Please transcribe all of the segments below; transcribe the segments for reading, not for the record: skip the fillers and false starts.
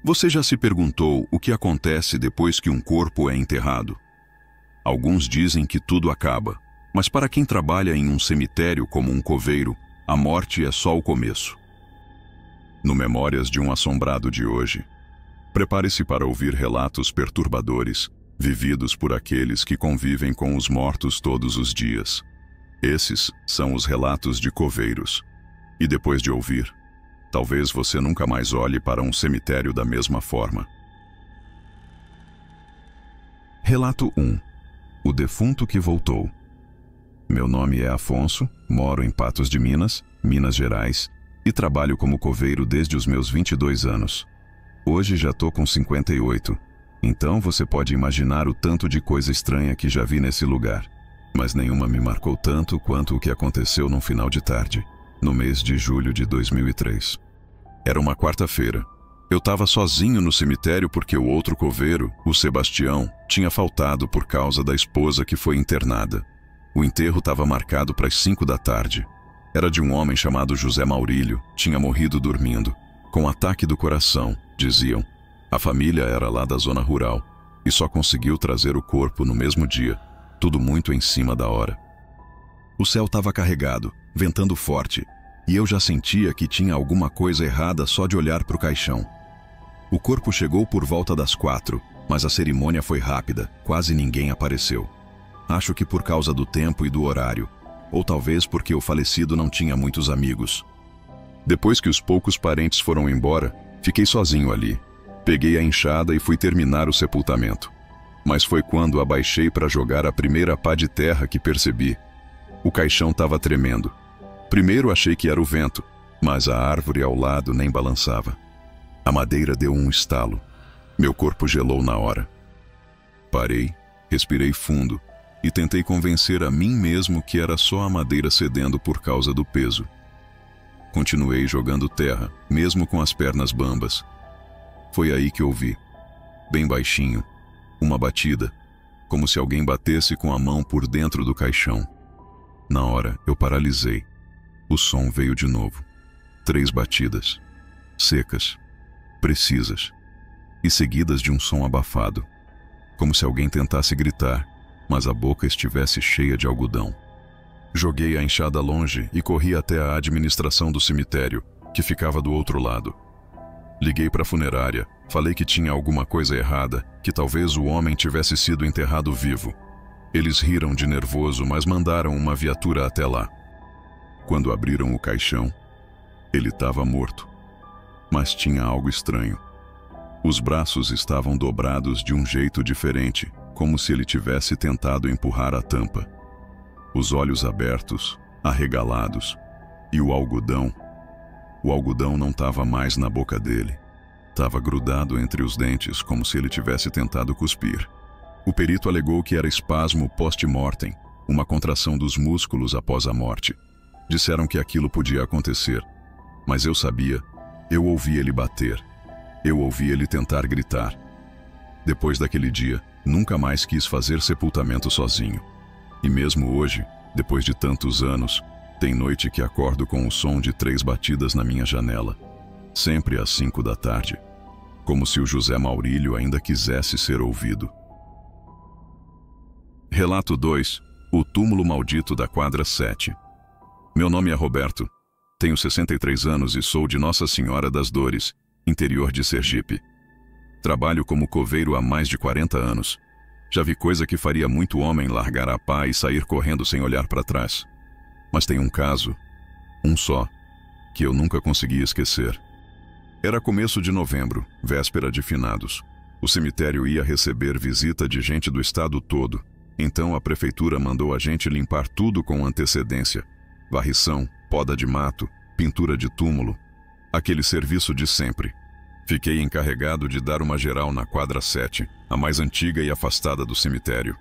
Você já se perguntou o que acontece depois que um corpo é enterrado? Alguns dizem que tudo acaba, mas para quem trabalha em um cemitério como um coveiro, a morte é só o começo. No Memórias de um Assombrado de hoje, prepare-se para ouvir relatos perturbadores, vividos por aqueles que convivem com os mortos todos os dias. Esses são os relatos de coveiros. E depois de ouvir, talvez você nunca mais olhe para um cemitério da mesma forma. Relato 1. O defunto que voltou. Meu nome é Afonso, moro em Patos de Minas, Minas Gerais, e trabalho como coveiro desde os meus 22 anos. Hoje já tô com 58, então você pode imaginar o tanto de coisa estranha que já vi nesse lugar. Mas nenhuma me marcou tanto quanto o que aconteceu num final de tarde, no mês de julho de 2003. Era uma quarta-feira. Eu estava sozinho no cemitério porque o outro coveiro, o Sebastião, tinha faltado por causa da esposa que foi internada. O enterro estava marcado para as 5 da tarde. Era de um homem chamado José Maurílio, tinha morrido dormindo, com ataque do coração, diziam. A família era lá da zona rural e só conseguiu trazer o corpo no mesmo dia, tudo muito em cima da hora. O céu estava carregado, ventando forte, e eu já sentia que tinha alguma coisa errada só de olhar para o caixão. O corpo chegou por volta das 4, mas a cerimônia foi rápida, quase ninguém apareceu. Acho que por causa do tempo e do horário, ou talvez porque o falecido não tinha muitos amigos. Depois que os poucos parentes foram embora, fiquei sozinho ali. Peguei a enxada e fui terminar o sepultamento. Mas foi quando abaixei para jogar a primeira pá de terra que percebi. O caixão estava tremendo. Primeiro achei que era o vento, mas a árvore ao lado nem balançava. A madeira deu um estalo. Meu corpo gelou na hora. Parei, respirei fundo e tentei convencer a mim mesmo que era só a madeira cedendo por causa do peso. Continuei jogando terra, mesmo com as pernas bambas. Foi aí que ouvi, bem baixinho, uma batida, como se alguém batesse com a mão por dentro do caixão. Na hora, eu paralisei. O som veio de novo. 3 batidas, secas, precisas, e seguidas de um som abafado, como se alguém tentasse gritar, mas a boca estivesse cheia de algodão. Joguei a enxada longe e corri até a administração do cemitério, que ficava do outro lado. Liguei para a funerária, falei que tinha alguma coisa errada, que talvez o homem tivesse sido enterrado vivo. Eles riram de nervoso, mas mandaram uma viatura até lá. Quando abriram o caixão, ele estava morto. Mas tinha algo estranho. Os braços estavam dobrados de um jeito diferente, como se ele tivesse tentado empurrar a tampa. Os olhos abertos, arregalados, e o algodão não estava mais na boca dele. Estava grudado entre os dentes, como se ele tivesse tentado cuspir. O perito alegou que era espasmo post-mortem, uma contração dos músculos após a morte. Disseram que aquilo podia acontecer, mas eu sabia, eu ouvi ele bater, eu ouvi ele tentar gritar. Depois daquele dia, nunca mais quis fazer sepultamento sozinho. E mesmo hoje, depois de tantos anos, tem noite que acordo com o som de 3 batidas na minha janela, sempre às 5 da tarde, como se o José Maurílio ainda quisesse ser ouvido. Relato 2. O túmulo maldito da quadra 7. Meu nome é Roberto, tenho 63 anos e sou de Nossa Senhora das Dores, interior de Sergipe. Trabalho como coveiro há mais de 40 anos. Já vi coisa que faria muito homem largar a pá e sair correndo sem olhar para trás. Mas tem um caso, um só, que eu nunca consegui esquecer. Era começo de novembro, véspera de finados. O cemitério ia receber visita de gente do estado todo, então a prefeitura mandou a gente limpar tudo com antecedência. Varrição, poda de mato, pintura de túmulo, aquele serviço de sempre. Fiquei encarregado de dar uma geral na quadra 7, a mais antiga e afastada do cemitério.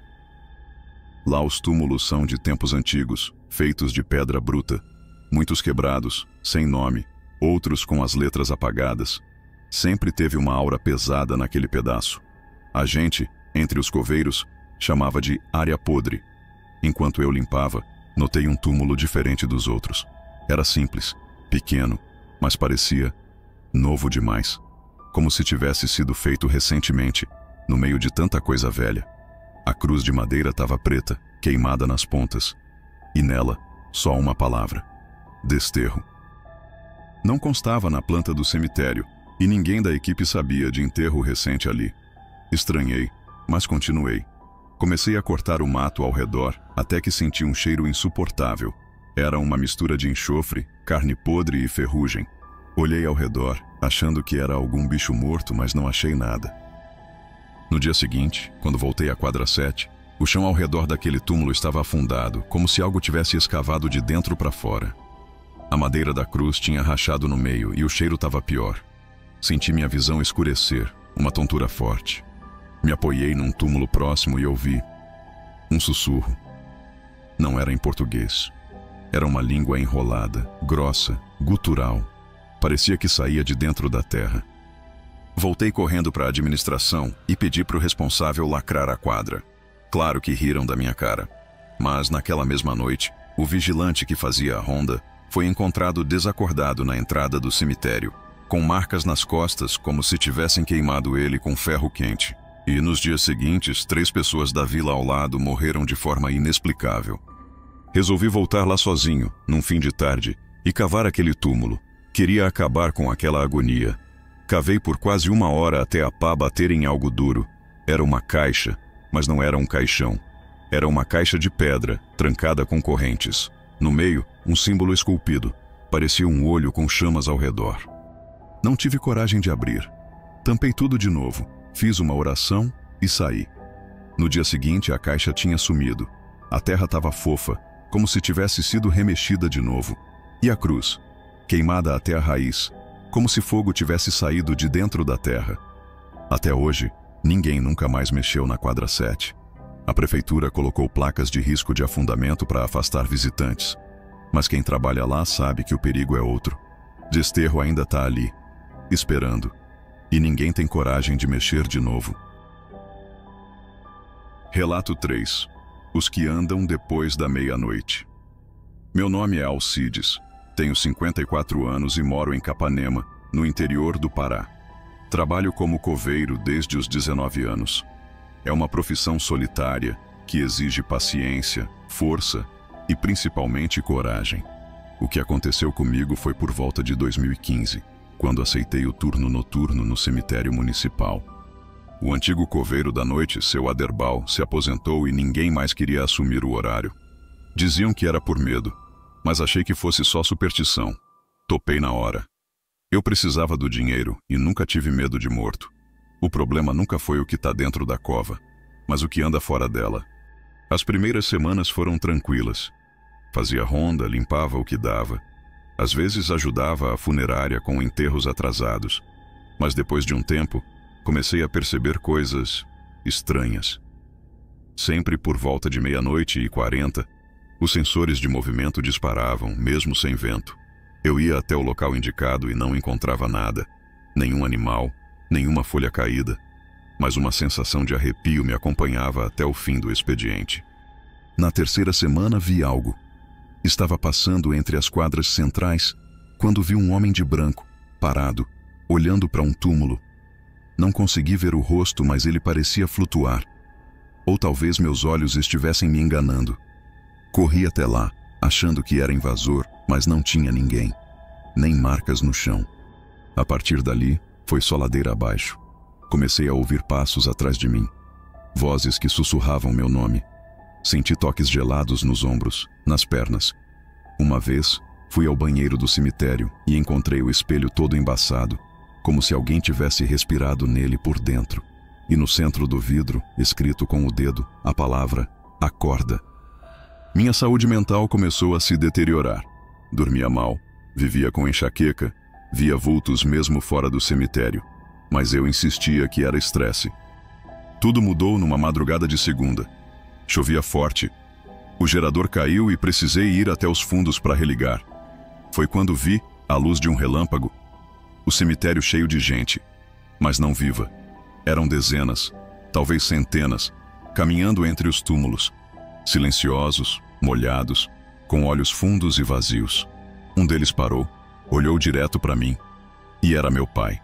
Lá os túmulos são de tempos antigos, feitos de pedra bruta, muitos quebrados, sem nome, outros com as letras apagadas. Sempre teve uma aura pesada naquele pedaço. A gente, entre os coveiros, chamava de área podre. Enquanto eu limpava, notei um túmulo diferente dos outros. Era simples, pequeno, mas parecia novo demais. como se tivesse sido feito recentemente, no meio de tanta coisa velha. A cruz de madeira estava preta, queimada nas pontas, e nela só uma palavra: desterro. Não constava na planta do cemitério, e ninguém da equipe sabia de enterro recente ali. Estranhei, mas continuei. Comecei a cortar o mato ao redor, até que senti um cheiro insuportável. Era uma mistura de enxofre, carne podre e ferrugem. Olhei ao redor, achando que era algum bicho morto, mas não achei nada. No dia seguinte, quando voltei à quadra 7, o chão ao redor daquele túmulo estava afundado, como se algo tivesse escavado de dentro para fora. A madeira da cruz tinha rachado no meio e o cheiro estava pior. Senti minha visão escurecer, uma tontura forte. Me apoiei num túmulo próximo e ouvi um sussurro. Não era em português. Era uma língua enrolada, grossa, gutural. Parecia que saía de dentro da terra. Voltei correndo para a administração e pedi para o responsável lacrar a quadra. Claro que riram da minha cara. Mas naquela mesma noite, o vigilante que fazia a ronda foi encontrado desacordado na entrada do cemitério, com marcas nas costas como se tivessem queimado ele com ferro quente. E nos dias seguintes, 3 pessoas da vila ao lado morreram de forma inexplicável. Resolvi voltar lá sozinho, num fim de tarde, e cavar aquele túmulo. Queria acabar com aquela agonia. Cavei por quase 1 hora até a pá bater em algo duro. Era uma caixa, mas não era um caixão. Era uma caixa de pedra, trancada com correntes. No meio, um símbolo esculpido. Parecia um olho com chamas ao redor. Não tive coragem de abrir. Tampei tudo de novo. Fiz uma oração e saí. No dia seguinte, a caixa tinha sumido. A terra estava fofa, como se tivesse sido remexida de novo. E a cruz, queimada até a raiz, como se fogo tivesse saído de dentro da terra. Até hoje, ninguém nunca mais mexeu na quadra 7. A prefeitura colocou placas de risco de afundamento para afastar visitantes. Mas quem trabalha lá sabe que o perigo é outro. Desterro ainda está ali, esperando. E ninguém tem coragem de mexer de novo. Relato 3. Os que andam depois da meia-noite. Meu nome é Alcides. Tenho 54 anos e moro em Capanema, no interior do Pará. Trabalho como coveiro desde os 19 anos. É uma profissão solitária que exige paciência, força e principalmente coragem. O que aconteceu comigo foi por volta de 2015. Quando aceitei o turno noturno no cemitério municipal. O antigo coveiro da noite, seu Aderbal, se aposentou e ninguém mais queria assumir o horário. Diziam que era por medo, mas achei que fosse só superstição. Topei na hora. Eu precisava do dinheiro e nunca tive medo de morto. O problema nunca foi o que está dentro da cova, mas o que anda fora dela. As primeiras semanas foram tranquilas. Fazia ronda, limpava o que dava. Às vezes ajudava a funerária com enterros atrasados, mas depois de um tempo, comecei a perceber coisas estranhas. Sempre por volta de 00:40, os sensores de movimento disparavam, mesmo sem vento. Eu ia até o local indicado e não encontrava nada, nenhum animal, nenhuma folha caída, mas uma sensação de arrepio me acompanhava até o fim do expediente. Na 3ª semana vi algo. Estava passando entre as quadras centrais, quando vi um homem de branco, parado, olhando para um túmulo. Não consegui ver o rosto, mas ele parecia flutuar. Ou talvez meus olhos estivessem me enganando. Corri até lá, achando que era invasor, mas não tinha ninguém. Nem marcas no chão. A partir dali, foi só ladeira abaixo. Comecei a ouvir passos atrás de mim. Vozes que sussurravam meu nome. Senti toques gelados nos ombros, nas pernas. Uma vez, fui ao banheiro do cemitério e encontrei o espelho todo embaçado, como se alguém tivesse respirado nele por dentro. E no centro do vidro, escrito com o dedo, a palavra acorda. Minha saúde mental começou a se deteriorar. Dormia mal, vivia com enxaqueca, via vultos mesmo fora do cemitério. Mas eu insistia que era estresse. Tudo mudou numa madrugada de segunda. Chovia forte. O gerador caiu e precisei ir até os fundos para religar. Foi quando vi, à luz de um relâmpago, o cemitério cheio de gente, mas não viva. Eram dezenas, talvez centenas, caminhando entre os túmulos, silenciosos, molhados, com olhos fundos e vazios. Um deles parou, olhou direto para mim, e era meu pai.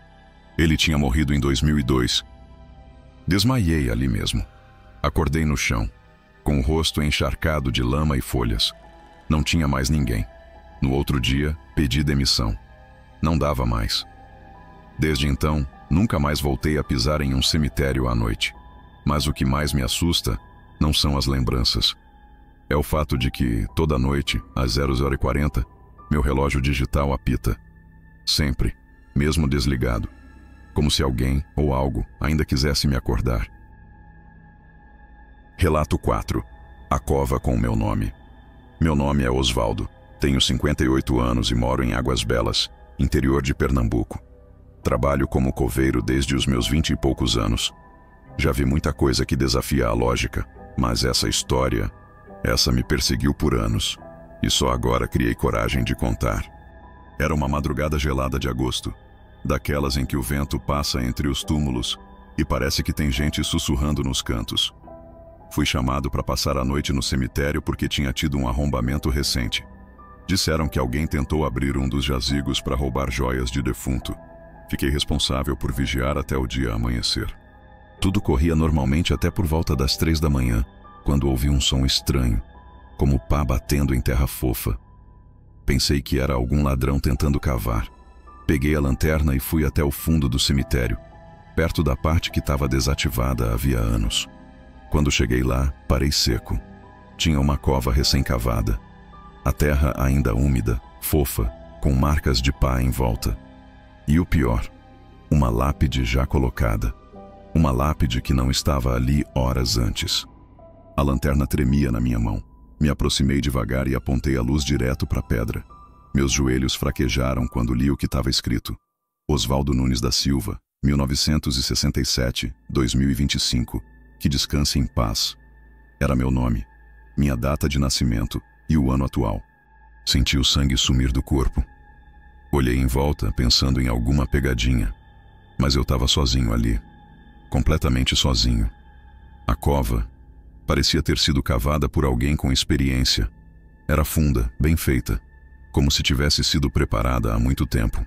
Ele tinha morrido em 2002. Desmaiei ali mesmo. Acordei no chão, com o rosto encharcado de lama e folhas. Não tinha mais ninguém. No outro dia, pedi demissão. Não dava mais. Desde então, nunca mais voltei a pisar em um cemitério à noite. Mas o que mais me assusta não são as lembranças. É o fato de que, toda noite, às 00h40, meu relógio digital apita. Sempre, mesmo desligado. Como se alguém ou algo ainda quisesse me acordar. Relato 4. A cova com o meu nome. Meu nome é Osvaldo. Tenho 58 anos e moro em Águas Belas, interior de Pernambuco. Trabalho como coveiro desde os meus 20 e poucos anos. Já vi muita coisa que desafia a lógica, mas essa história, essa me perseguiu por anos, e só agora criei coragem de contar. Era uma madrugada gelada de agosto, daquelas em que o vento passa entre os túmulos e parece que tem gente sussurrando nos cantos. Fui chamado para passar a noite no cemitério porque tinha tido um arrombamento recente. Disseram que alguém tentou abrir um dos jazigos para roubar joias de defunto. Fiquei responsável por vigiar até o dia amanhecer. Tudo corria normalmente até por volta das 3 da manhã, quando ouvi um som estranho, como pá batendo em terra fofa. Pensei que era algum ladrão tentando cavar. Peguei a lanterna e fui até o fundo do cemitério, perto da parte que estava desativada havia anos. Quando cheguei lá, parei seco. Tinha uma cova recém-cavada. A terra ainda úmida, fofa, com marcas de pá em volta. E o pior, uma lápide já colocada. Uma lápide que não estava ali horas antes. A lanterna tremia na minha mão. Me aproximei devagar e apontei a luz direto para a pedra. Meus joelhos fraquejaram quando li o que estava escrito. Osvaldo Nunes da Silva, 1967-2025. Que descanse em paz. Era meu nome, minha data de nascimento e o ano atual. Senti o sangue sumir do corpo. Olhei em volta, pensando em alguma pegadinha. Mas eu estava sozinho ali. Completamente sozinho. A cova parecia ter sido cavada por alguém com experiência. Era funda, bem feita, como se tivesse sido preparada há muito tempo.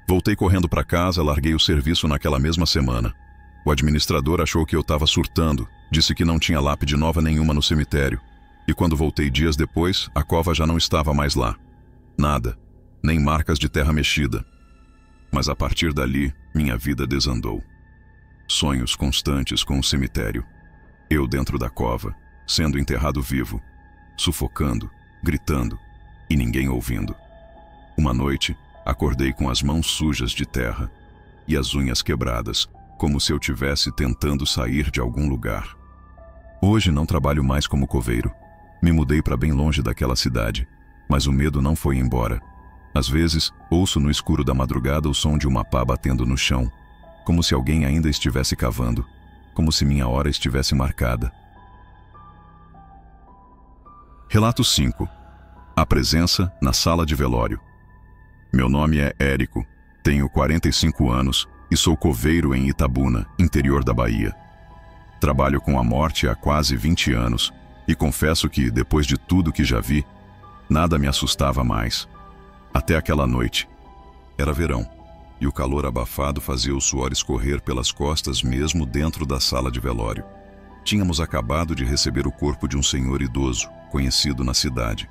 Voltei correndo para casa, larguei o serviço naquela mesma semana. O administrador achou que eu estava surtando, disse que não tinha lápide nova nenhuma no cemitério. E quando voltei dias depois, a cova já não estava mais lá. Nada, nem marcas de terra mexida. Mas a partir dali, minha vida desandou. Sonhos constantes com o cemitério. Eu dentro da cova, sendo enterrado vivo, sufocando, gritando, e ninguém ouvindo. Uma noite, acordei com as mãos sujas de terra e as unhas quebradas, como se eu tivesse tentando sair de algum lugar. Hoje não trabalho mais como coveiro. Me mudei para bem longe daquela cidade, mas o medo não foi embora. Às vezes, ouço no escuro da madrugada o som de uma pá batendo no chão, como se alguém ainda estivesse cavando, como se minha hora estivesse marcada. Relato 5. A presença na sala de velório. Meu nome é Érico, tenho 45 anos e sou coveiro em Itabuna, interior da Bahia. Trabalho com a morte há quase 20 anos e confesso que, depois de tudo que já vi, nada me assustava mais. Até aquela noite. Era verão, e o calor abafado fazia o suor escorrer pelas costas mesmo dentro da sala de velório. Tínhamos acabado de receber o corpo de um senhor idoso, conhecido na cidade,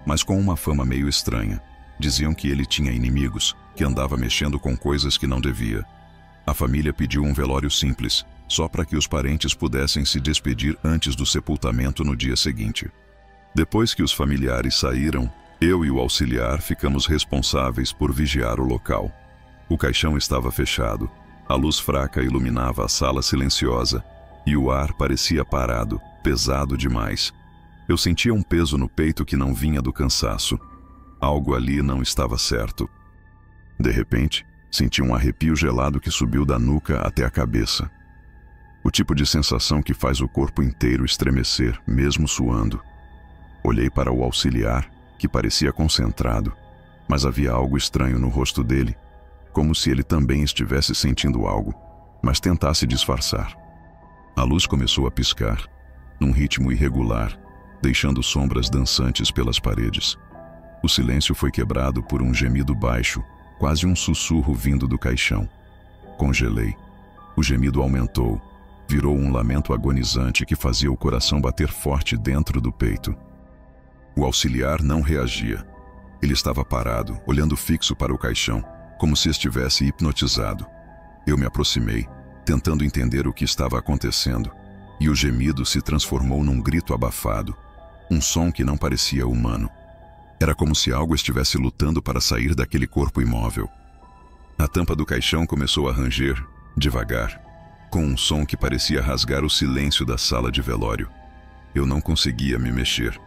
mas com uma fama meio estranha. Diziam que ele tinha inimigos, que andava mexendo com coisas que não devia. A família pediu um velório simples, só para que os parentes pudessem se despedir antes do sepultamento no dia seguinte. Depois que os familiares saíram, eu e o auxiliar ficamos responsáveis por vigiar o local. O caixão estava fechado, a luz fraca iluminava a sala silenciosa e o ar parecia parado, pesado demais. Eu sentia um peso no peito que não vinha do cansaço. Algo ali não estava certo. De repente, senti um arrepio gelado que subiu da nuca até a cabeça. O tipo de sensação que faz o corpo inteiro estremecer, mesmo suando. Olhei para o auxiliar, que parecia concentrado, mas havia algo estranho no rosto dele, como se ele também estivesse sentindo algo, mas tentasse disfarçar. A luz começou a piscar, num ritmo irregular, deixando sombras dançantes pelas paredes. O silêncio foi quebrado por um gemido baixo, quase um sussurro vindo do caixão. Congelei. O gemido aumentou. Virou um lamento agonizante que fazia o coração bater forte dentro do peito. O auxiliar não reagia. Ele estava parado, olhando fixo para o caixão, como se estivesse hipnotizado. Eu me aproximei, tentando entender o que estava acontecendo, e o gemido se transformou num grito abafado, um som que não parecia humano. Era como se algo estivesse lutando para sair daquele corpo imóvel. A tampa do caixão começou a ranger, devagar, com um som que parecia rasgar o silêncio da sala de velório. Eu não conseguia me mexer.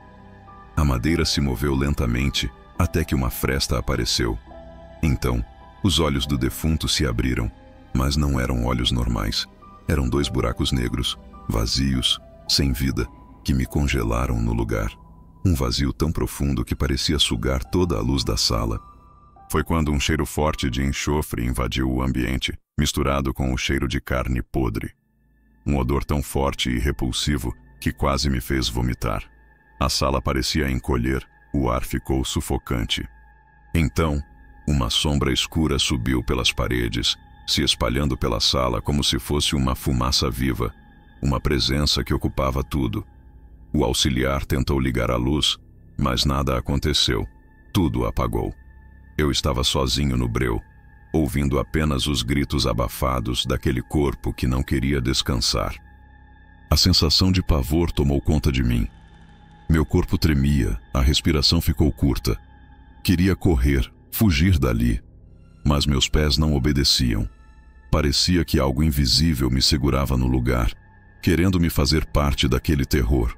A madeira se moveu lentamente até que uma fresta apareceu. Então, os olhos do defunto se abriram, mas não eram olhos normais. Eram 2 buracos negros, vazios, sem vida, que me congelaram no lugar. Um vazio tão profundo que parecia sugar toda a luz da sala. Foi quando um cheiro forte de enxofre invadiu o ambiente, misturado com o cheiro de carne podre. Um odor tão forte e repulsivo que quase me fez vomitar. A sala parecia encolher, o ar ficou sufocante. Então, uma sombra escura subiu pelas paredes, se espalhando pela sala como se fosse uma fumaça viva, uma presença que ocupava tudo. O auxiliar tentou ligar a luz, mas nada aconteceu. Tudo apagou. Eu estava sozinho no breu, ouvindo apenas os gritos abafados daquele corpo que não queria descansar. A sensação de pavor tomou conta de mim. Meu corpo tremia, a respiração ficou curta. Queria correr, fugir dali, mas meus pés não obedeciam. Parecia que algo invisível me segurava no lugar, querendo me fazer parte daquele terror.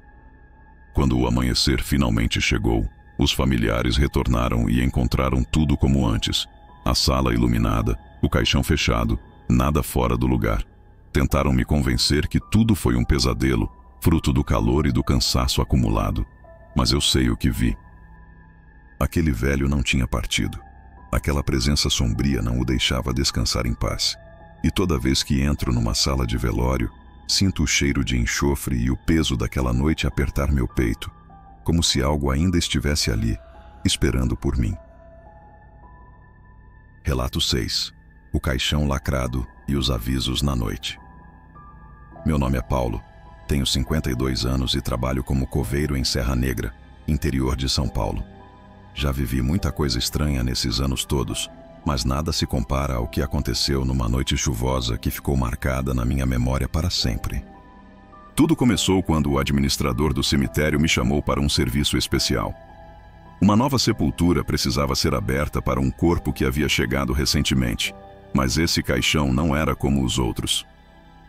Quando o amanhecer finalmente chegou, os familiares retornaram e encontraram tudo como antes. A sala iluminada, o caixão fechado, nada fora do lugar. Tentaram me convencer que tudo foi um pesadelo, fruto do calor e do cansaço acumulado. Mas eu sei o que vi. Aquele velho não tinha partido. Aquela presença sombria não o deixava descansar em paz. E toda vez que entro numa sala de velório, sinto o cheiro de enxofre e o peso daquela noite apertar meu peito, como se algo ainda estivesse ali, esperando por mim. Relato 6. O caixão lacrado e os avisos na noite. Meu nome é Paulo, tenho 52 anos e trabalho como coveiro em Serra Negra, interior de São Paulo. Já vivi muita coisa estranha nesses anos todos, mas nada se compara ao que aconteceu numa noite chuvosa que ficou marcada na minha memória para sempre. Tudo começou quando o administrador do cemitério me chamou para um serviço especial. Uma nova sepultura precisava ser aberta para um corpo que havia chegado recentemente, mas esse caixão não era como os outros.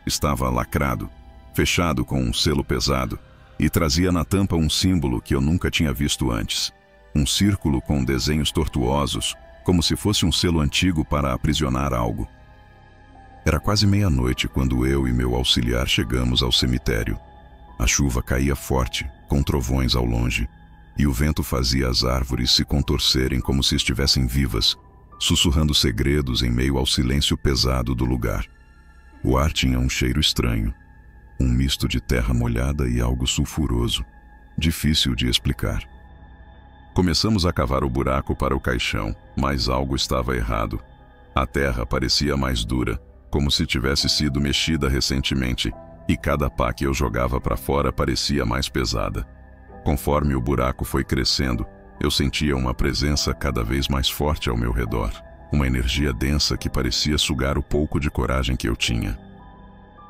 Estava lacrado, fechado com um selo pesado, e trazia na tampa um símbolo que eu nunca tinha visto antes. Um círculo com desenhos tortuosos, como se fosse um selo antigo para aprisionar algo. Era quase meia-noite quando eu e meu auxiliar chegamos ao cemitério. A chuva caía forte, com trovões ao longe, e o vento fazia as árvores se contorcerem como se estivessem vivas, sussurrando segredos em meio ao silêncio pesado do lugar. O ar tinha um cheiro estranho, um misto de terra molhada e algo sulfuroso, difícil de explicar. Começamos a cavar o buraco para o caixão, mas algo estava errado. A terra parecia mais dura, como se tivesse sido mexida recentemente, e cada pá que eu jogava para fora parecia mais pesada. Conforme o buraco foi crescendo, eu sentia uma presença cada vez mais forte ao meu redor, uma energia densa que parecia sugar o pouco de coragem que eu tinha.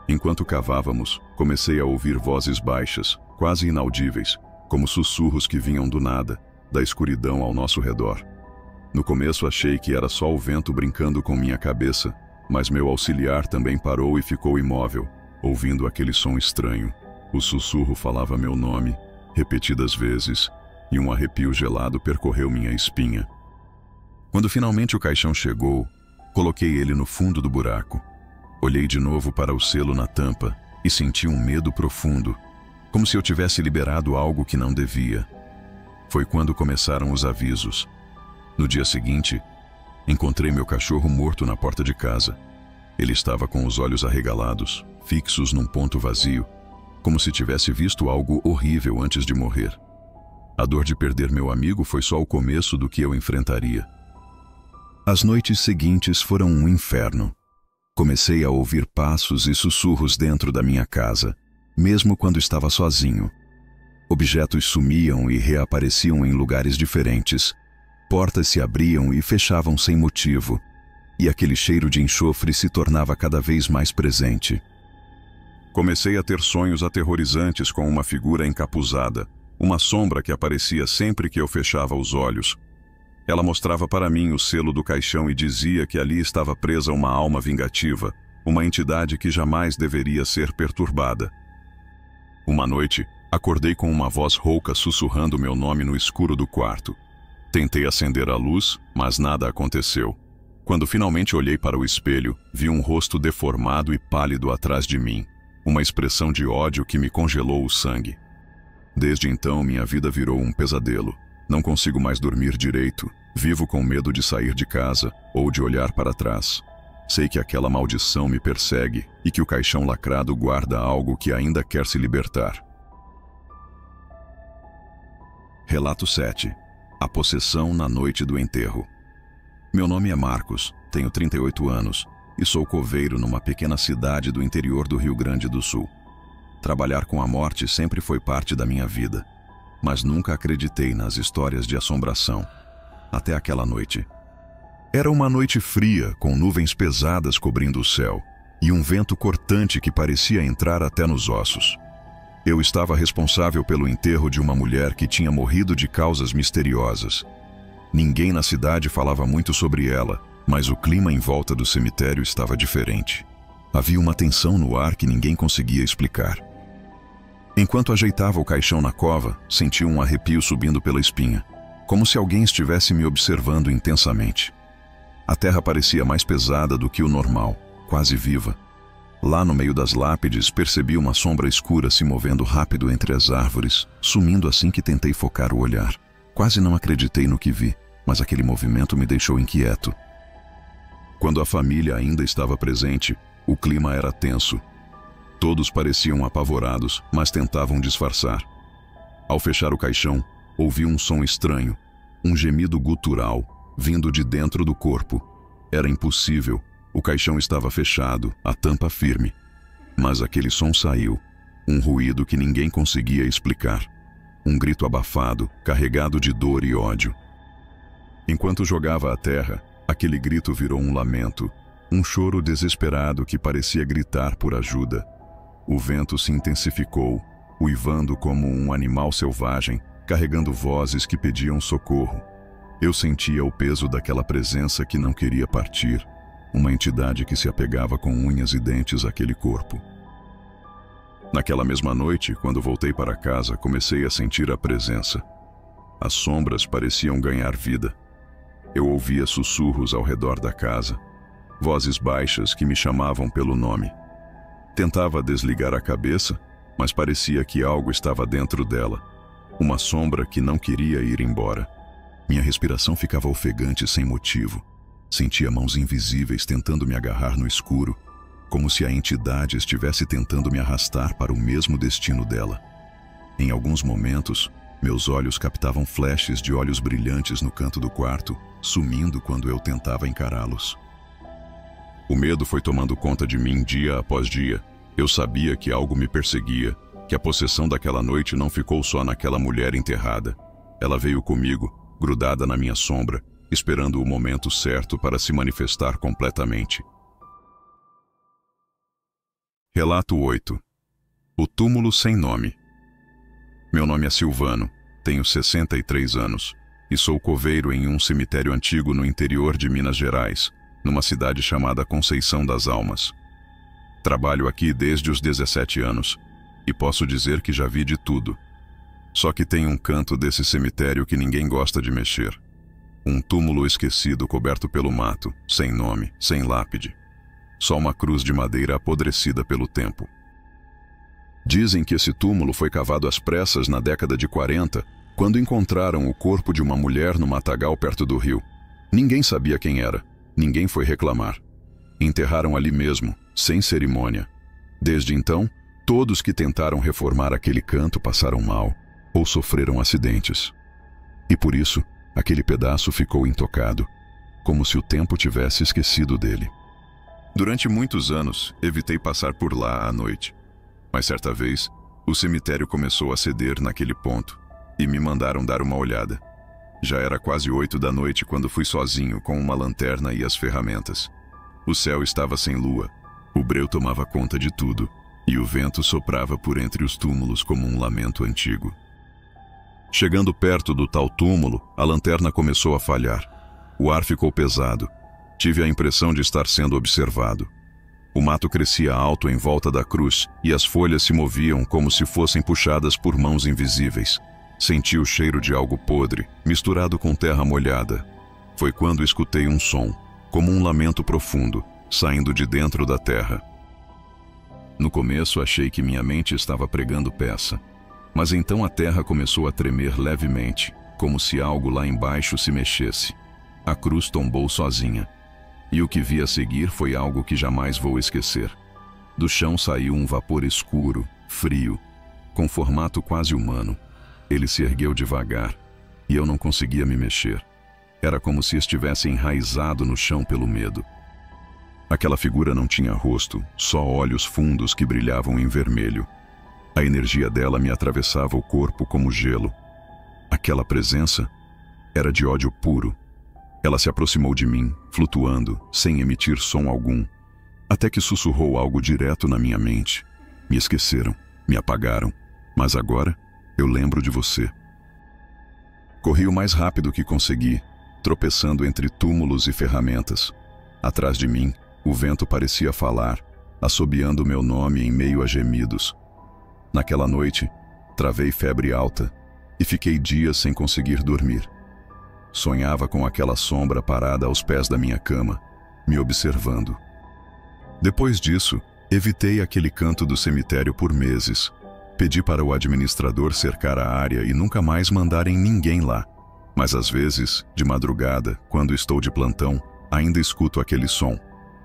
Enquanto cavávamos, comecei a ouvir vozes baixas, quase inaudíveis, como sussurros que vinham do nada, da escuridão ao nosso redor. No começo achei que era só o vento brincando com minha cabeça, mas meu auxiliar também parou e ficou imóvel, ouvindo aquele som estranho. O sussurro falava meu nome, repetidas vezes, e um arrepio gelado percorreu minha espinha. Quando finalmente o caixão chegou, coloquei ele no fundo do buraco. Olhei de novo para o selo na tampa e senti um medo profundo, como se eu tivesse liberado algo que não devia. Foi quando começaram os avisos. No dia seguinte, encontrei meu cachorro morto na porta de casa. Ele estava com os olhos arregalados, fixos num ponto vazio, como se tivesse visto algo horrível antes de morrer. A dor de perder meu amigo foi só o começo do que eu enfrentaria. As noites seguintes foram um inferno. Comecei a ouvir passos e sussurros dentro da minha casa, mesmo quando estava sozinho. Objetos sumiam e reapareciam em lugares diferentes. Portas se abriam e fechavam sem motivo, e aquele cheiro de enxofre se tornava cada vez mais presente. Comecei a ter sonhos aterrorizantes com uma figura encapuzada, uma sombra que aparecia sempre que eu fechava os olhos. Ela mostrava para mim o selo do caixão e dizia que ali estava presa uma alma vingativa, uma entidade que jamais deveria ser perturbada. Uma noite, acordei com uma voz rouca sussurrando meu nome no escuro do quarto. Tentei acender a luz, mas nada aconteceu. Quando finalmente olhei para o espelho, vi um rosto deformado e pálido atrás de mim, uma expressão de ódio que me congelou o sangue. Desde então, minha vida virou um pesadelo. Não consigo mais dormir direito, vivo com medo de sair de casa ou de olhar para trás. Sei que aquela maldição me persegue e que o caixão lacrado guarda algo que ainda quer se libertar. Relato 7. A possessão na noite do enterro. Meu nome é Marcos, tenho 38 anos e sou coveiro numa pequena cidade do interior do Rio Grande do Sul. Trabalhar com a morte sempre foi parte da minha vida, mas nunca acreditei nas histórias de assombração. Até aquela noite. Era uma noite fria, com nuvens pesadas cobrindo o céu, e um vento cortante que parecia entrar até nos ossos. Eu estava responsável pelo enterro de uma mulher que tinha morrido de causas misteriosas. Ninguém na cidade falava muito sobre ela, mas o clima em volta do cemitério estava diferente. Havia uma tensão no ar que ninguém conseguia explicar. Enquanto ajeitava o caixão na cova, senti um arrepio subindo pela espinha, como se alguém estivesse me observando intensamente. A terra parecia mais pesada do que o normal, quase viva. Lá no meio das lápides, percebi uma sombra escura se movendo rápido entre as árvores, sumindo assim que tentei focar o olhar. Quase não acreditei no que vi, mas aquele movimento me deixou inquieto. Quando a família ainda estava presente, o clima era tenso. Todos pareciam apavorados, mas tentavam disfarçar. Ao fechar o caixão, ouvi um som estranho, um gemido gutural, vindo de dentro do corpo. Era impossível, o caixão estava fechado, a tampa firme. Mas aquele som saiu, um ruído que ninguém conseguia explicar. Um grito abafado, carregado de dor e ódio. Enquanto jogava à terra, aquele grito virou um lamento, um choro desesperado que parecia gritar por ajuda. O vento se intensificou, uivando como um animal selvagem, carregando vozes que pediam socorro. Eu sentia o peso daquela presença que não queria partir, uma entidade que se apegava com unhas e dentes àquele corpo. Naquela mesma noite, quando voltei para casa, comecei a sentir a presença. As sombras pareciam ganhar vida. Eu ouvia sussurros ao redor da casa, vozes baixas que me chamavam pelo nome. Tentava desligar a cabeça, mas parecia que algo estava dentro dela, uma sombra que não queria ir embora. Minha respiração ficava ofegante sem motivo. Sentia mãos invisíveis tentando me agarrar no escuro, como se a entidade estivesse tentando me arrastar para o mesmo destino dela. Em alguns momentos, meus olhos captavam flashes de olhos brilhantes no canto do quarto, sumindo quando eu tentava encará-los. O medo foi tomando conta de mim dia após dia. Eu sabia que algo me perseguia, que a possessão daquela noite não ficou só naquela mulher enterrada. Ela veio comigo, grudada na minha sombra, esperando o momento certo para se manifestar completamente. Relato 8. O túmulo sem nome. Meu nome é Silvano, tenho 63 anos e sou coveiro em um cemitério antigo no interior de Minas Gerais, numa cidade chamada Conceição das Almas. Trabalho aqui desde os 17 anos e posso dizer que já vi de tudo. Só que tem um canto desse cemitério que ninguém gosta de mexer. Um túmulo esquecido coberto pelo mato, sem nome, sem lápide. Só uma cruz de madeira apodrecida pelo tempo. Dizem que esse túmulo foi cavado às pressas na década de 40, quando encontraram o corpo de uma mulher no matagal perto do rio. Ninguém sabia quem era, ninguém foi reclamar. Enterraram ali mesmo, sem cerimônia. Desde então, todos que tentaram reformar aquele canto passaram mal ou sofreram acidentes. E por isso, aquele pedaço ficou intocado, como se o tempo tivesse esquecido dele. Durante muitos anos, evitei passar por lá à noite. Mas certa vez, o cemitério começou a ceder naquele ponto e me mandaram dar uma olhada. Já era quase 8 da noite quando fui sozinho com uma lanterna e as ferramentas. O céu estava sem lua, o breu tomava conta de tudo e o vento soprava por entre os túmulos como um lamento antigo. Chegando perto do tal túmulo, a lanterna começou a falhar. O ar ficou pesado. Tive a impressão de estar sendo observado. O mato crescia alto em volta da cruz e as folhas se moviam como se fossem puxadas por mãos invisíveis. Senti o cheiro de algo podre, misturado com terra molhada. Foi quando escutei um som, como um lamento profundo, saindo de dentro da terra. No começo achei que minha mente estava pregando peça, mas então a terra começou a tremer levemente, como se algo lá embaixo se mexesse. A cruz tombou sozinha. E o que vi a seguir foi algo que jamais vou esquecer. Do chão saiu um vapor escuro, frio, com formato quase humano. Ele se ergueu devagar, e eu não conseguia me mexer. Era como se estivesse enraizado no chão pelo medo. Aquela figura não tinha rosto, só olhos fundos que brilhavam em vermelho. A energia dela me atravessava o corpo como gelo. Aquela presença era de ódio puro. Ela se aproximou de mim, flutuando, sem emitir som algum, até que sussurrou algo direto na minha mente. Me esqueceram, me apagaram, mas agora eu lembro de você. Corri o mais rápido que consegui, tropeçando entre túmulos e ferramentas. Atrás de mim, o vento parecia falar, assobiando meu nome em meio a gemidos. Naquela noite, travei febre alta e fiquei dias sem conseguir dormir. Sonhava com aquela sombra parada aos pés da minha cama, me observando. Depois disso, evitei aquele canto do cemitério por meses. Pedi para o administrador cercar a área e nunca mais mandarem ninguém lá. Mas às vezes, de madrugada, quando estou de plantão, ainda escuto aquele som.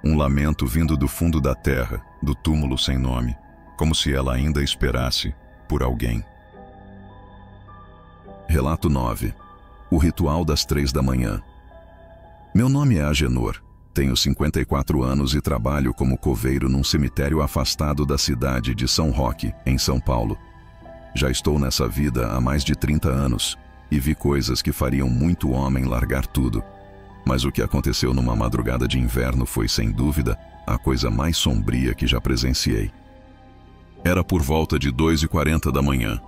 Um lamento vindo do fundo da terra, do túmulo sem nome, como se ela ainda esperasse por alguém. Relato 9. O ritual das 3 da manhã. Meu nome é Agenor, tenho 54 anos e trabalho como coveiro num cemitério afastado da cidade de São Roque, em São Paulo. Já estou nessa vida há mais de 30 anos e vi coisas que fariam muito homem largar tudo. Mas o que aconteceu numa madrugada de inverno foi, sem dúvida, a coisa mais sombria que já presenciei. Era por volta de 2h40 da manhã.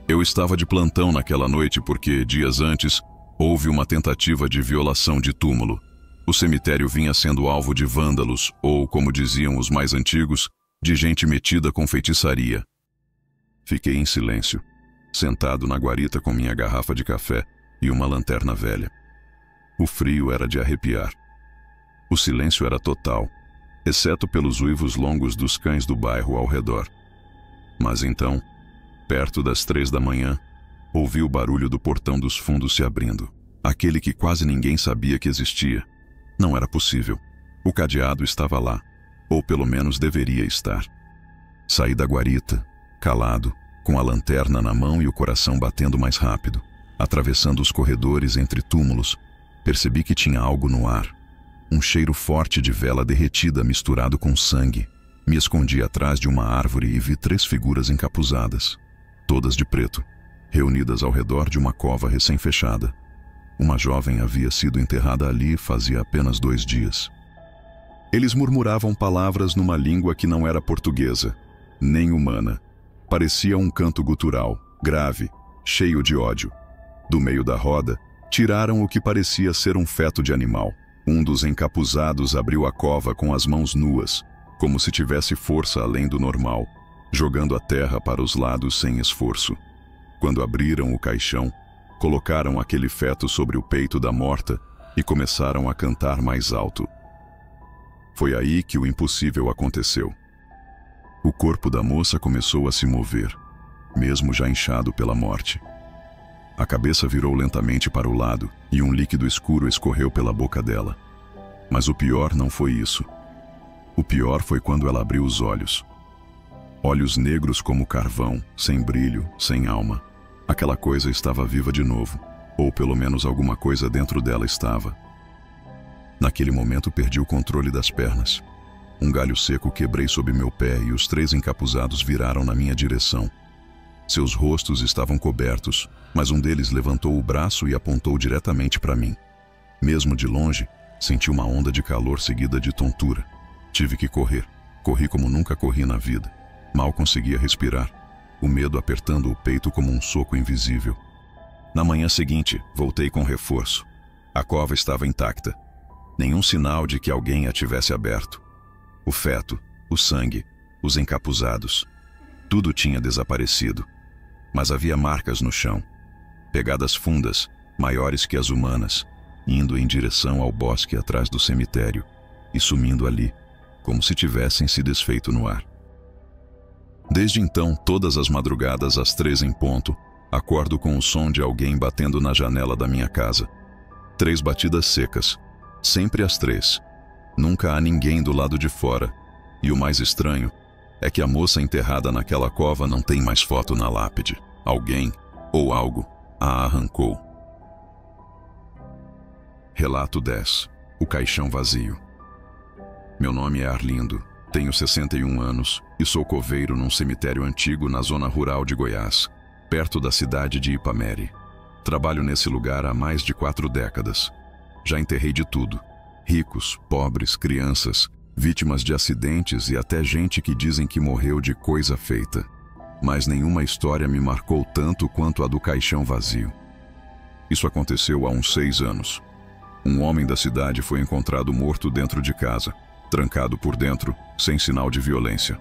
Eu estava de plantão naquela noite porque, dias antes, houve uma tentativa de violação de túmulo. O cemitério vinha sendo alvo de vândalos, ou, como diziam os mais antigos, de gente metida com feitiçaria. Fiquei em silêncio, sentado na guarita com minha garrafa de café e uma lanterna velha. O frio era de arrepiar. O silêncio era total, exceto pelos uivos longos dos cães do bairro ao redor. Mas então, perto das 3 da manhã, ouvi o barulho do portão dos fundos se abrindo. Aquele que quase ninguém sabia que existia. Não era possível. O cadeado estava lá, ou pelo menos deveria estar. Saí da guarita, calado, com a lanterna na mão e o coração batendo mais rápido. Atravessando os corredores entre túmulos, percebi que tinha algo no ar. Um cheiro forte de vela derretida misturado com sangue. Me escondi atrás de uma árvore e vi 3 figuras encapuzadas, todas de preto, reunidas ao redor de uma cova recém-fechada. Uma jovem havia sido enterrada ali fazia apenas 2 dias. Eles murmuravam palavras numa língua que não era portuguesa, nem humana. Parecia um canto gutural, grave, cheio de ódio. Do meio da roda, tiraram o que parecia ser um feto de animal. Um dos encapuzados abriu a cova com as mãos nuas, como se tivesse força além do normal, jogando a terra para os lados sem esforço. Quando abriram o caixão, colocaram aquele feto sobre o peito da morta e começaram a cantar mais alto. Foi aí que o impossível aconteceu. O corpo da moça começou a se mover, mesmo já inchado pela morte. A cabeça virou lentamente para o lado e um líquido escuro escorreu pela boca dela. Mas o pior não foi isso. O pior foi quando ela abriu os olhos. Olhos negros como carvão, sem brilho, sem alma. Aquela coisa estava viva de novo, ou pelo menos alguma coisa dentro dela estava. Naquele momento perdi o controle das pernas. Um galho seco quebrei sob meu pé e os 3 encapuzados viraram na minha direção. Seus rostos estavam cobertos, mas um deles levantou o braço e apontou diretamente para mim. Mesmo de longe, senti uma onda de calor seguida de tontura. Tive que correr. Corri como nunca corri na vida. Mal conseguia respirar, o medo apertando o peito como um soco invisível. Na manhã seguinte, voltei com reforço. A cova estava intacta. Nenhum sinal de que alguém a tivesse aberto. O feto, o sangue, os encapuzados. Tudo tinha desaparecido. Mas havia marcas no chão. Pegadas fundas, maiores que as humanas, indo em direção ao bosque atrás do cemitério e sumindo ali, como se tivessem se desfeito no ar. Desde então, todas as madrugadas às 3 em ponto, acordo com o som de alguém batendo na janela da minha casa. 3 batidas secas, sempre às 3. Nunca há ninguém do lado de fora, e o mais estranho é que a moça enterrada naquela cova não tem mais foto na lápide. Alguém, ou algo, a arrancou. Relato 10. O caixão vazio. Meu nome é Arlindo, tenho 61 anos e sou coveiro num cemitério antigo na zona rural de Goiás, perto da cidade de Ipameri. Trabalho nesse lugar há mais de 4 décadas. Já enterrei de tudo: ricos, pobres, crianças, vítimas de acidentes e até gente que dizem que morreu de coisa feita. Mas nenhuma história me marcou tanto quanto a do caixão vazio. Isso aconteceu há uns 6 anos. Um homem da cidade foi encontrado morto dentro de casa, trancado por dentro, sem sinal de violência.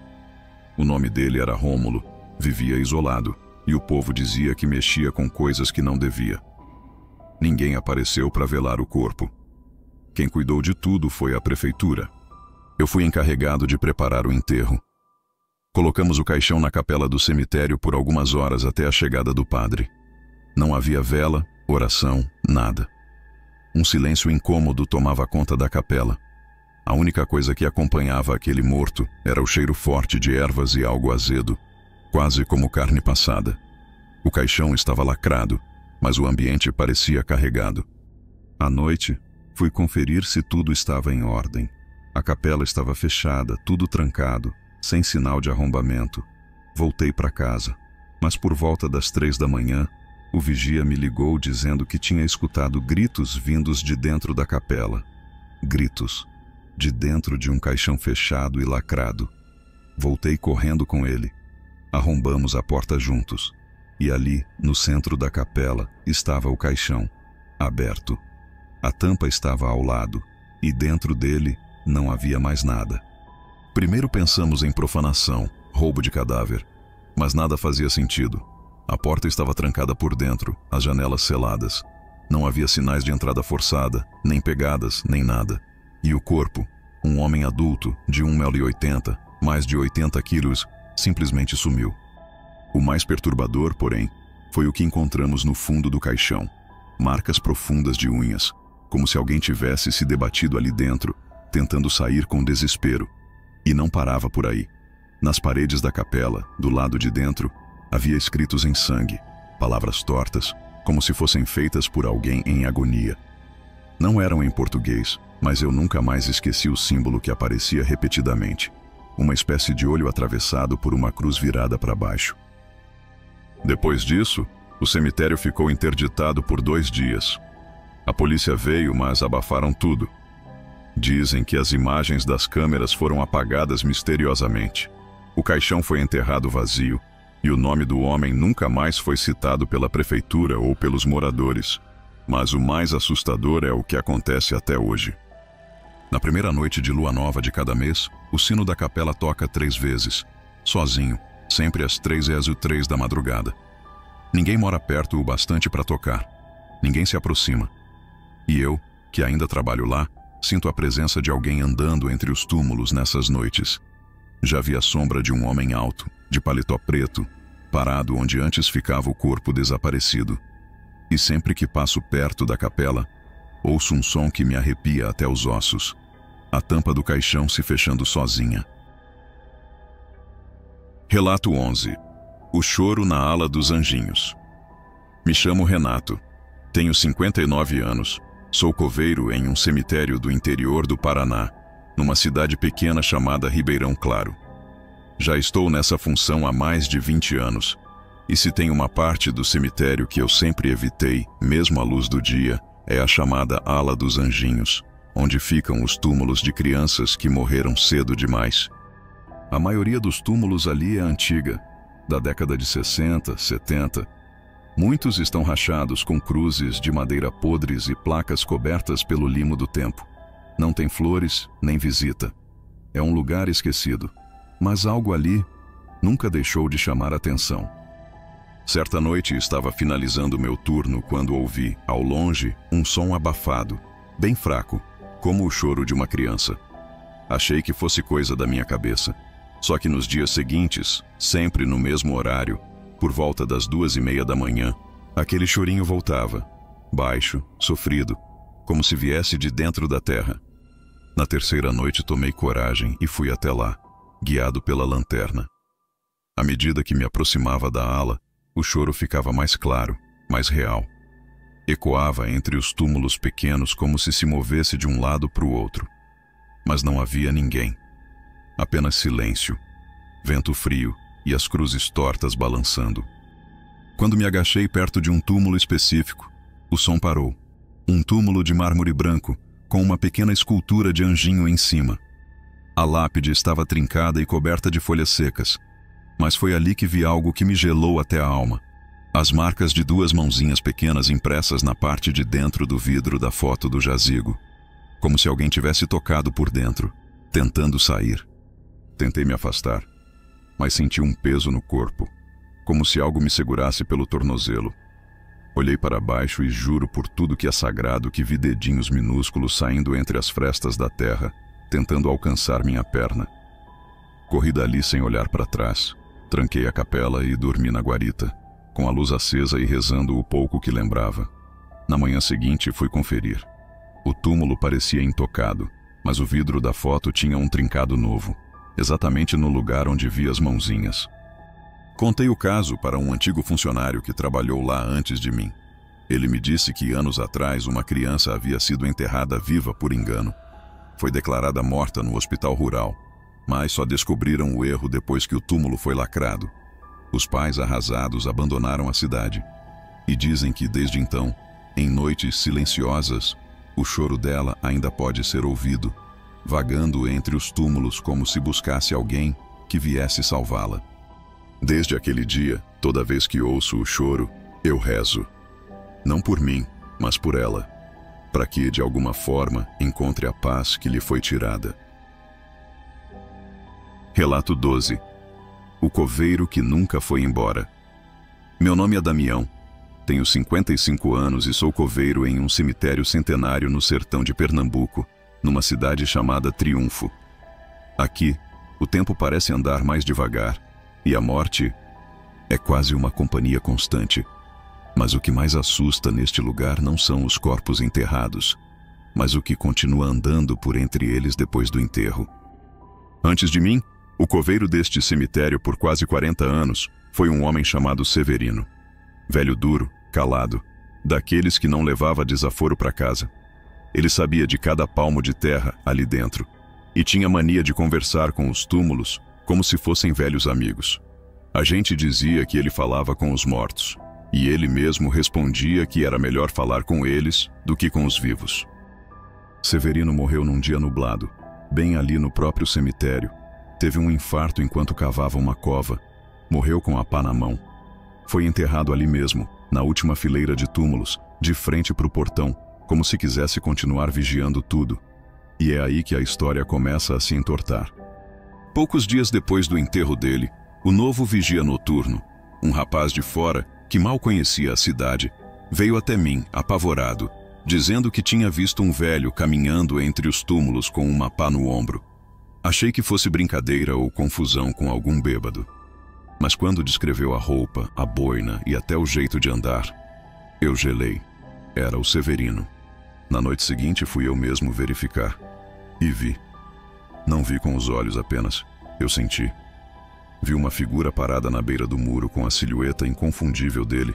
O nome dele era Rômulo, vivia isolado, e o povo dizia que mexia com coisas que não devia. Ninguém apareceu para velar o corpo. Quem cuidou de tudo foi a prefeitura. Eu fui encarregado de preparar o enterro. Colocamos o caixão na capela do cemitério por algumas horas até a chegada do padre. Não havia vela, oração, nada. Um silêncio incômodo tomava conta da capela. A única coisa que acompanhava aquele morto era o cheiro forte de ervas e algo azedo, quase como carne passada. O caixão estava lacrado, mas o ambiente parecia carregado. À noite, fui conferir se tudo estava em ordem. A capela estava fechada, tudo trancado, sem sinal de arrombamento. Voltei para casa, mas por volta das 3 da manhã, o vigia me ligou dizendo que tinha escutado gritos vindos de dentro da capela. Gritos, de dentro de um caixão fechado e lacrado. Voltei correndo com ele. Arrombamos a porta juntos, e ali, no centro da capela, estava o caixão, aberto. A tampa estava ao lado, e dentro dele não havia mais nada. Primeiro pensamos em profanação, roubo de cadáver, mas nada fazia sentido. A porta estava trancada por dentro, as janelas seladas. Não havia sinais de entrada forçada, nem pegadas, nem nada. E o corpo, um homem adulto, de 1,80 m, mais de 80 quilos, simplesmente sumiu. O mais perturbador, porém, foi o que encontramos no fundo do caixão. Marcas profundas de unhas, como se alguém tivesse se debatido ali dentro, tentando sair com desespero. E não parava por aí. Nas paredes da capela, do lado de dentro, havia escritos em sangue, palavras tortas, como se fossem feitas por alguém em agonia. Não eram em português, mas eu nunca mais esqueci o símbolo que aparecia repetidamente. Uma espécie de olho atravessado por uma cruz virada para baixo. Depois disso, o cemitério ficou interditado por 2 dias. A polícia veio, mas abafaram tudo. Dizem que as imagens das câmeras foram apagadas misteriosamente. O caixão foi enterrado vazio, e o nome do homem nunca mais foi citado pela prefeitura ou pelos moradores. Mas o mais assustador é o que acontece até hoje. Na primeira noite de lua nova de cada mês, o sino da capela toca 3 vezes, sozinho, sempre às 3h03 da madrugada. Ninguém mora perto o bastante para tocar. Ninguém se aproxima. E eu, que ainda trabalho lá, sinto a presença de alguém andando entre os túmulos nessas noites. Já vi a sombra de um homem alto, de paletó preto, parado onde antes ficava o corpo desaparecido. E sempre que passo perto da capela, ouço um som que me arrepia até os ossos. A tampa do caixão se fechando sozinha. Relato 11. O choro na ala dos anjinhos. Me chamo Renato. Tenho 59 anos. Sou coveiro em um cemitério do interior do Paraná. numa cidade pequena chamada Ribeirão Claro. Já estou nessa função há mais de 20 anos, e se tem uma parte do cemitério que eu sempre evitei, mesmo à luz do dia, é a chamada Ala dos Anjinhos, onde ficam os túmulos de crianças que morreram cedo demais. A maioria dos túmulos ali é antiga, da década de 60, 70. Muitos estão rachados com cruzes de madeira podres e placas cobertas pelo limo do tempo. Não tem flores nem visita. É um lugar esquecido, mas algo ali nunca deixou de chamar atenção. Certa noite estava finalizando meu turno quando ouvi, ao longe, um som abafado, bem fraco, como o choro de uma criança. Achei que fosse coisa da minha cabeça. Só que nos dias seguintes, sempre no mesmo horário, por volta das 2:30 da manhã, aquele chorinho voltava, baixo, sofrido, como se viesse de dentro da terra. Na terceira noite tomei coragem e fui até lá, guiado pela lanterna. À medida que me aproximava da ala, o choro ficava mais claro, mais real. Ecoava entre os túmulos pequenos como se movesse de um lado para o outro. Mas não havia ninguém. Apenas silêncio, vento frio e as cruzes tortas balançando. Quando me agachei perto de um túmulo específico, o som parou. Um túmulo de mármore branco, com uma pequena escultura de anjinho em cima. A lápide estava trincada e coberta de folhas secas, mas foi ali que vi algo que me gelou até a alma. As marcas de 2 mãozinhas pequenas impressas na parte de dentro do vidro da foto do jazigo, como se alguém tivesse tocado por dentro, tentando sair. Tentei me afastar, mas senti um peso no corpo, como se algo me segurasse pelo tornozelo. Olhei para baixo e juro por tudo que é sagrado que vi dedinhos minúsculos saindo entre as frestas da terra, tentando alcançar minha perna. Corri dali sem olhar para trás, tranquei a capela e dormi na guarita, com a luz acesa e rezando o pouco que lembrava. Na manhã seguinte fui conferir. O túmulo parecia intocado, mas o vidro da foto tinha um trincado novo, exatamente no lugar onde vi as mãozinhas. Contei o caso para um antigo funcionário que trabalhou lá antes de mim. Ele me disse que anos atrás uma criança havia sido enterrada viva por engano. Foi declarada morta no hospital rural, mas só descobriram o erro depois que o túmulo foi lacrado. Os pais arrasados abandonaram a cidade e dizem que desde então, em noites silenciosas, o choro dela ainda pode ser ouvido, vagando entre os túmulos como se buscasse alguém que viesse salvá-la. Desde aquele dia, toda vez que ouço o choro, eu rezo. Não por mim, mas por ela, para que, de alguma forma, encontre a paz que lhe foi tirada. Relato 12. O coveiro que nunca foi embora. Meu nome é Damião. Tenho 55 anos e sou coveiro em um cemitério centenário no sertão de Pernambuco, numa cidade chamada Triunfo. Aqui, o tempo parece andar mais devagar, e a morte é quase uma companhia constante. Mas o que mais assusta neste lugar não são os corpos enterrados, mas o que continua andando por entre eles depois do enterro. Antes de mim, o coveiro deste cemitério por quase 40 anos foi um homem chamado Severino. Velho duro, calado, daqueles que não levava desaforo para casa. Ele sabia de cada palmo de terra ali dentro, e tinha mania de conversar com os túmulos como se fossem velhos amigos. A gente dizia que ele falava com os mortos, e ele mesmo respondia que era melhor falar com eles do que com os vivos. Severino morreu num dia nublado, bem ali no próprio cemitério. Teve um infarto enquanto cavava uma cova. Morreu com a pá na mão. Foi enterrado ali mesmo, na última fileira de túmulos, de frente para o portão, como se quisesse continuar vigiando tudo. E é aí que a história começa a se entortar. Poucos dias depois do enterro dele, o novo vigia noturno, um rapaz de fora que mal conhecia a cidade, veio até mim, apavorado, dizendo que tinha visto um velho caminhando entre os túmulos com uma pá no ombro. Achei que fosse brincadeira ou confusão com algum bêbado. Mas quando descreveu a roupa, a boina e até o jeito de andar, eu gelei. Era o Severino. Na noite seguinte fui eu mesmo verificar. E vi. Não vi com os olhos apenas, eu senti. Vi uma figura parada na beira do muro com a silhueta inconfundível dele,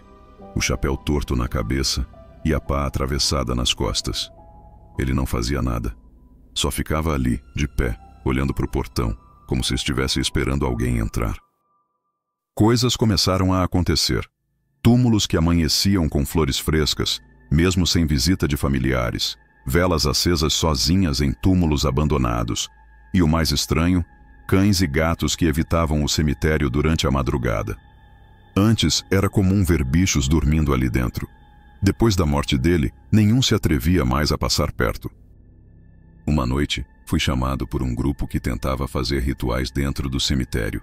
o chapéu torto na cabeça e a pá atravessada nas costas. Ele não fazia nada. Só ficava ali, de pé, olhando para o portão, como se estivesse esperando alguém entrar. Coisas começaram a acontecer. Túmulos que amanheciam com flores frescas, mesmo sem visita de familiares, velas acesas sozinhas em túmulos abandonados, e o mais estranho, cães e gatos que evitavam o cemitério durante a madrugada. Antes era comum ver bichos dormindo ali dentro. Depois da morte dele, nenhum se atrevia mais a passar perto. Uma noite, fui chamado por um grupo que tentava fazer rituais dentro do cemitério.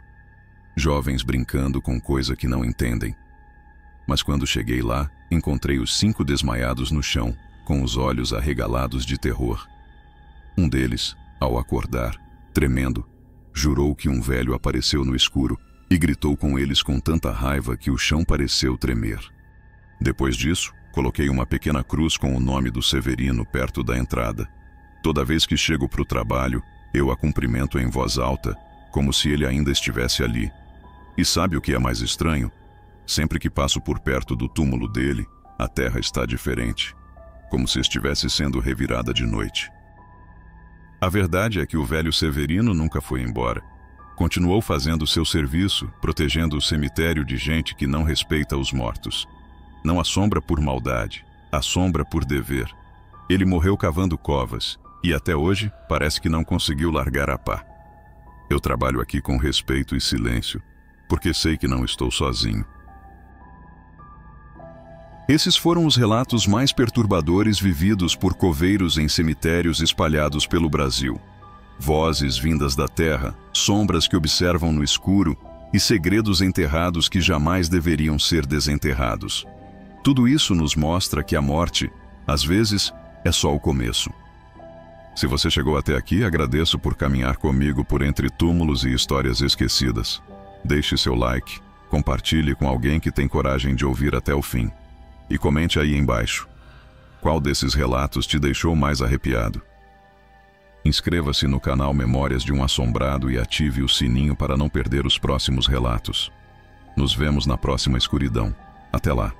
Jovens brincando com coisa que não entendem. Mas quando cheguei lá, encontrei os 5 desmaiados no chão, com os olhos arregalados de terror. Um deles, ao acordar, tremendo, jurou que um velho apareceu no escuro e gritou com eles com tanta raiva que o chão pareceu tremer. Depois disso, coloquei uma pequena cruz com o nome do Severino perto da entrada. Toda vez que chego para o trabalho, eu a cumprimento em voz alta, como se ele ainda estivesse ali. E sabe o que é mais estranho? Sempre que passo por perto do túmulo dele, a terra está diferente, como se estivesse sendo revirada de noite. A verdade é que o velho Severino nunca foi embora. Continuou fazendo seu serviço, protegendo o cemitério de gente que não respeita os mortos. Não assombra por maldade, assombra por dever. Ele morreu cavando covas, e até hoje parece que não conseguiu largar a pá. Eu trabalho aqui com respeito e silêncio, porque sei que não estou sozinho. Esses foram os relatos mais perturbadores vividos por coveiros em cemitérios espalhados pelo Brasil. Vozes vindas da terra, sombras que observam no escuro e segredos enterrados que jamais deveriam ser desenterrados. Tudo isso nos mostra que a morte, às vezes, é só o começo. Se você chegou até aqui, agradeço por caminhar comigo por entre túmulos e histórias esquecidas. Deixe seu like, compartilhe com alguém que tem coragem de ouvir até o fim. E comente aí embaixo. Qual desses relatos te deixou mais arrepiado? Inscreva-se no canal Memórias de um Assombrado e ative o sininho para não perder os próximos relatos. Nos vemos na próxima escuridão. Até lá.